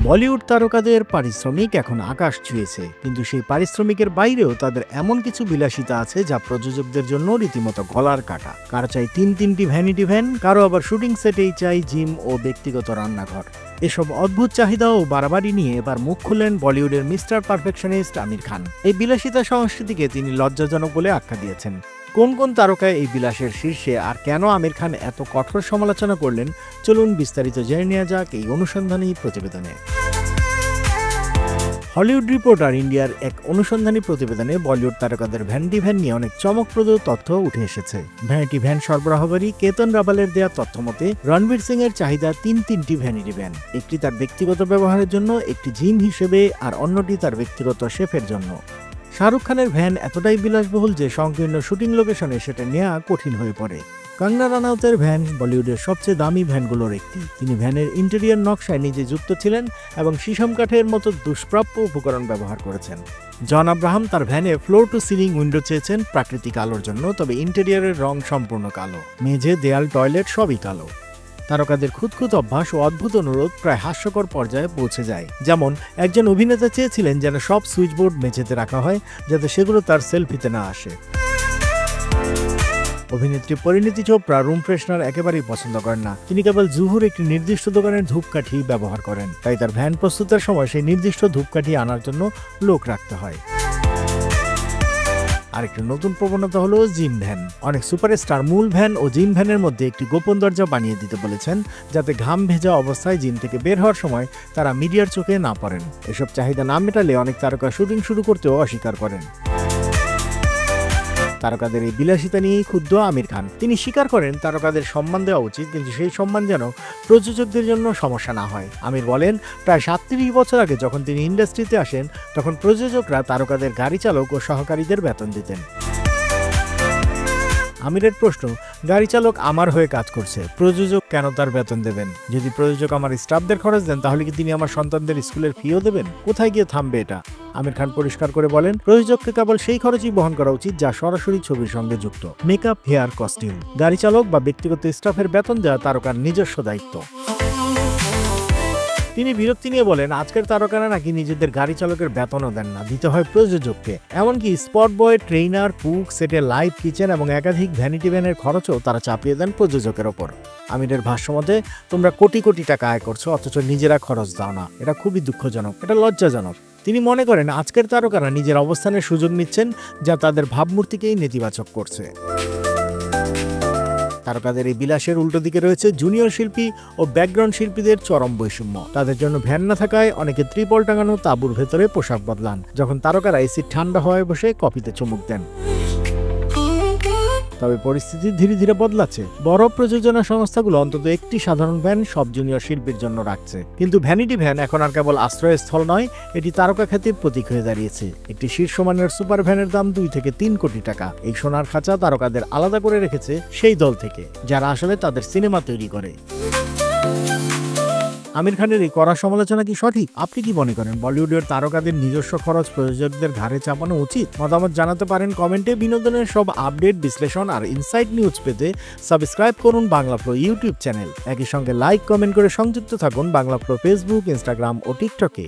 বলিউড তারকাদের পারিশ্রমিক এখন আকাশ ছুঁয়েছে, কিন্তু সেই পারিশ্রমিকের বাইরেও তাদের এমন কিছু বিলাসিতা আছে যা প্রযোজকদের জন্য রীতিমতো গলার কাটা। কারো চাই তিনটি ভ্যানিটি ভ্যান, কারো আবার শুটিং সেটেই চাই জিম ও ব্যক্তিগত রান্নাঘর। এসব অদ্ভুত চাহিদা ও বাড়াবাড়ি নিয়ে এবার মুখ খুললেন বলিউডের মিস্টার পারফেকশনিস্ট আমির খান। এই বিলাসিতা সংস্কৃতিকে তিনি লজ্জাজনক বলে আখ্যা দিয়েছেন। কোন কোন তারকা এই বিলাসের শীর্ষে, আর কেন আমির খান এত কঠোর সমালোচনা করলেন, চলুন বিস্তারিত জেনে নেওয়া যাক এই অনুসন্ধানী প্রতিবেদনে। হলিউড রিপোর্টার ইন্ডিয়ার এক অনুসন্ধানী প্রতিবেদনে বলিউড তারকাদের ভ্যানিটি ভ্যান নিয়ে অনেক চমকপ্রদ তথ্য উঠে এসেছে। ভ্যানিটি ভ্যান সরবরাহকারী কেতন রাবালের দেওয়া তথ্য মতে রণবীর সিং এর চাহিদা তিনটি ভ্যানিটি ভ্যান। একটি তার ব্যক্তিগত ব্যবহারের জন্য, একটি জিম হিসেবে, আর অন্যটি তার ব্যক্তিগত শেফের জন্য। শাহরুখ খানের ভ্যান এতটাই বিলাসবহুল যে সংকীর্ণ শুটিং লোকেশনে সেটা নেওয়া কঠিন হয়ে পড়ে। কঙ্গনা রানাউতের ভ্যান বলিউডের সবচেয়ে দামি ভ্যানগুলোর একটি। তিনি ভ্যানের ইন্টেরিয়র নকশায় নিজে যুক্ত ছিলেন এবং শিশম কাঠের মতো দুষ্প্রাপ্য উপকরণ ব্যবহার করেছেন। জন আব্রাহাম তার ভ্যানে ফ্লোর টু সিলিং উইন্ডো চেয়েছেন প্রাকৃতিক আলোর জন্য, তবে ইন্টেরিয়রের রং সম্পূর্ণ কালো। মেঝে, দেয়াল, টয়লেট সবই কালো। তারকাদের খুঁতখুঁত অভ্যাস ও অদ্ভুত অনুরোধ প্রায় হাস্যকর পর্যায়ে পৌঁছে যায়। যেমন একজন অভিনেতা চেয়েছিলেন যেন সব সুইচবোর্ড মেঝেতে রাখা হয়, যাতে সেগুলো তার সেলফিতে না আসে। অভিনেত্রী পরিণীতি চোপড়া রুম ফ্রেশনার একেবারেই পছন্দ করেন না। তিনি কেবল জুহুর একটি নির্দিষ্ট দোকানের ধূপকাঠি ব্যবহার করেন, তাই তার ভ্যান প্রস্তুতের সময় সেই নির্দিষ্ট ধূপকাঠি আনার জন্য লোক রাখতে হয়। আরেকটি নতুন প্রবণতা হলো জিম ভ্যান। অনেক সুপারস্টার মূল ভ্যান ও জিম ভ্যানের মধ্যে একটি গোপন দরজা বানিয়ে দিতে বলেছেন, যাতে ঘাম ভেজা অবস্থায় জিম থেকে বের হওয়ার সময় তারা মিডিয়ার চোখে না পড়েন। এসব চাহিদা না মেটালে অনেক তারকা শুটিং শুরু করতেও অস্বীকার করেন। তারকাদের এই বিলাসিতা নিয়েই ক্ষুব্ধ আমির খান। তিনি স্বীকার করেন তারকাদের সম্মান দেওয়া উচিত, কিন্তু সেই সম্মান যেন প্রযোজকদের জন্য সমস্যা না হয়। আমির বলেন, প্রায় 37 বছর আগে যখন তিনি ইন্ডাস্ট্রিতে আসেন, তখন প্রযোজকরা তারকাদের গাড়ি চালক ও সহকারীদের বেতন দিতেন। আমিরের প্রশ্ন, গাড়ি চালক আমার হয়ে কাজ করছে, প্রযোজক কেন তার বেতন দেবেন? যদি প্রযোজক আমার স্টাফদের খরচ দেন, তাহলে কি তিনি আমার সন্তানদের স্কুলের ফিও দেবেন? কোথায় গিয়ে থামবে এটা? আমির খান পরিষ্কার করে বলেন, প্রযোজককে কেবল সেই খরচই বহন করা উচিত যা সরাসরি ছবির সঙ্গে যুক্ত। Makeup, hair, costume. গাড়ি চালক বা ব্যক্তিগত স্টাফের বেতন দেওয়া তারকার নিজস্ব দায়িত্ব। তিনি বিরক্তি নিয়ে বলেন, আজকের তারকারা নাকি নিজেদের গাড়ি চালকের বেতনও দেন না, দিতে হয় প্রযোজককে। এমনকি স্পট বয়, ট্রেইনার, কুক, সেটের লাইভ কিচেন এবং একাধিক ভ্যানিটি ভ্যানের খরচও তারা চাপিয়ে দেন প্রযোজকের ওপর। আমিরের ভাষ্যমতে, তোমরা কোটি কোটি টাকা আয় করছো, অথচ নিজেরা খরচ দাও না। এটা খুবই দুঃখজনক, এটা লজ্জাজনক। তিনি মনে করেন আজকের তারকারা নিজের অবস্থানের সুযোগ নিচ্ছেন, যা তাদের ভাবমূর্তিকেই নেতিবাচক করছে। তারকাদের এই বিলাসের উল্টো দিকে রয়েছে জুনিয়র শিল্পী ও ব্যাকগ্রাউন্ড শিল্পীদের চরম বৈষম্য। তাদের জন্য ভ্যান না থাকায় অনেকে ত্রিপল টাঙানো তাঁবুর ভেতরে পোশাক বদলান, যখন তারকারা এসির ঠান্ডা হওয়ায় বসে কফিতে চুমুক দেন। তবে পরিস্থিতি ধীরে ধীরে বদলাচ্ছে। বড় প্রযোজনা সংস্থাগুলো অন্তত একটি সাধারণ ভ্যান সব জুনিয়র শিল্পীর জন্য রাখছে। কিন্তু ভ্যানিটি ভ্যান এখন আর কেবল আশ্রয়স্থল নয়, এটি তারকা খ্যাতির প্রতীক হয়ে দাঁড়িয়েছে। একটি শীর্ষমানের সুপার ভ্যানের দাম 2 থেকে 3 কোটি টাকা। এই সোনার খাঁচা তারকাদের আলাদা করে রেখেছে সেই দল থেকে যারা আসলে তাদের সিনেমা তৈরি করে। আমির খানের এই কড়া সমালোচনা কি সঠিক? আপনি কি মনে করেন বলিউডের তারকাদের নিজস্ব খরচ প্রযোজকদের ঘাড়ে চাপানো উচিত? মতামত জানাতে পারেন কমেন্টে। বিনোদনের সব আপডেট, বিশ্লেষণ আর ইনসাইট নিউজ পেতে সাবস্ক্রাইব করুন বাংলা প্রো ইউটিউব চ্যানেল। একই সঙ্গে লাইক, কমেন্ট করে সংযুক্ত থাকুন বাংলা প্রো ফেসবুক, ইনস্টাগ্রাম ও টিকটকে।